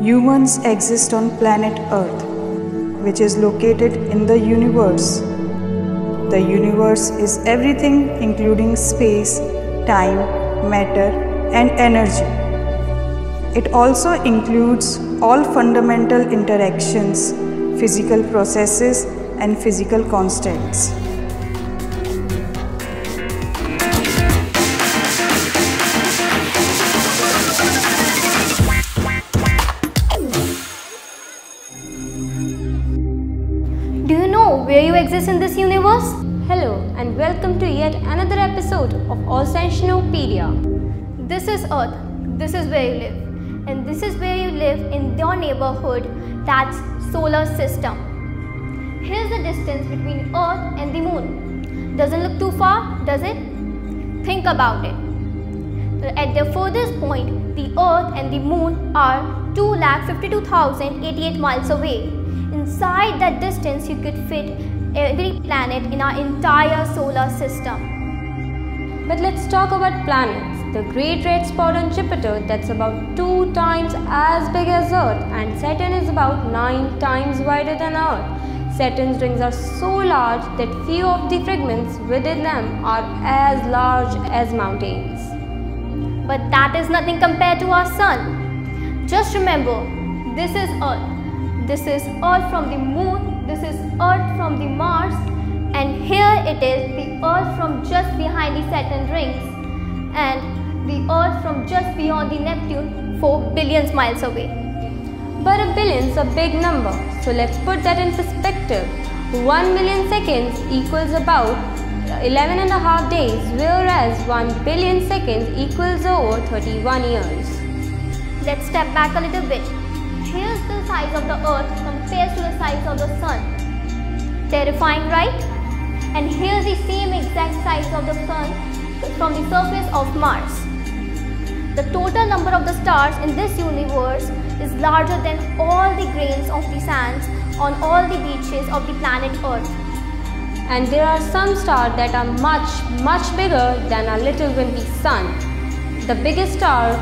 Humans exist on planet Earth, which is located in the universe. The universe is everything including space, time, matter, and energy. It also includes all fundamental interactions, physical processes, and physical constants. Do you know where you exist in this universe? Hello and welcome to yet another episode of All Science Knowpedia. This is Earth, this is where you live, and this is where you live in your neighborhood, that's solar system. Here's the distance between Earth and the Moon. Doesn't look too far, does it? Think about it. At their furthest point, the Earth and the Moon are 2,52,088 miles away. Inside that distance, you could fit every planet in our entire solar system. But let's talk about planets. The Great Red Spot on Jupiter, that's about 2 times as big as Earth, and Saturn is about 9 times wider than Earth. Saturn's rings are so large that few of the fragments within them are as large as mountains. But that is nothing compared to our Sun. Just remember, this is Earth. This is Earth from the Moon, this is Earth from the Mars, and here it is the Earth from just behind the Saturn rings, and the Earth from just beyond the Neptune 4 billion miles away. But a billion's a big number, so let's put that in perspective. 1 million seconds equals about 11.5 days, whereas 1 billion seconds equals over 31 years. Let's step back a little bit. Here's the size of the Earth compared to the size of the Sun. Terrifying, right? And here's the same exact size of the Sun from the surface of Mars. The total number of the stars in this universe is larger than all the grains of the sands on all the beaches of the planet Earth. And there are some stars that are much bigger than our little wimpy Sun. The biggest star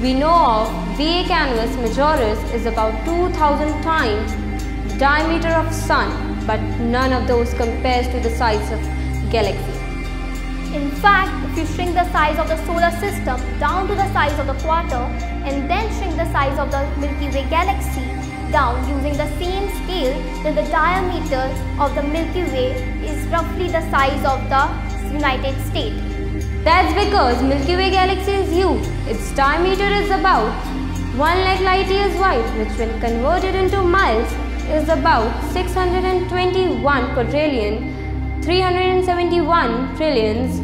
we know of, VA Canis Majoris, is about 2,000 times the diameter of Sun, but none of those compares to the size of galaxy. In fact, if you shrink the size of the solar system down to the size of the quarter and then shrink the size of the Milky Way galaxy down using the same scale, then the diameter of the Milky Way is roughly the size of the United States. That's because Milky Way galaxy is huge. Its diameter is about 1 lakh light years wide, which when converted into miles is about 621 quadrillion, 371 trillions,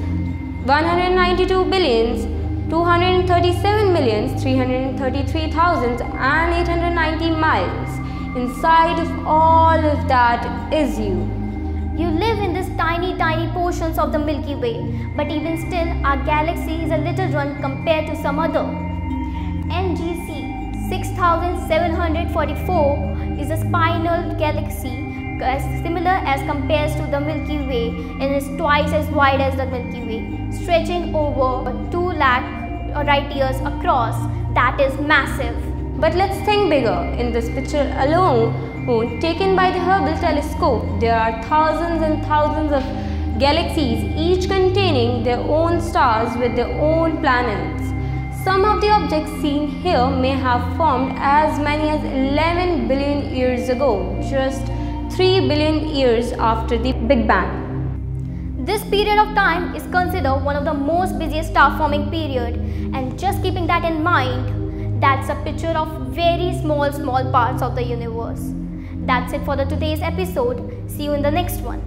192 billions, 237 millions, 333,890 miles. Inside of all of that is you. You live in this tiny portions of the Milky Way, but even still our galaxy is a little run compared to some other. NGC 6744 is a spiral galaxy similar as compares to the Milky Way and is twice as wide as the Milky Way, stretching over 2 lakh light years across. That is massive. But let's think bigger. In this picture alone, taken by the Hubble telescope, there are thousands and thousands of galaxies, each containing their own stars with their own planets. Some of the objects seen here may have formed as many as 11 billion years ago, just 3 billion years after the Big Bang. This period of time is considered one of the most busiest star forming period, and just keeping that in mind, that's a picture of very small parts of the universe. That's it for today's episode. See you in the next one.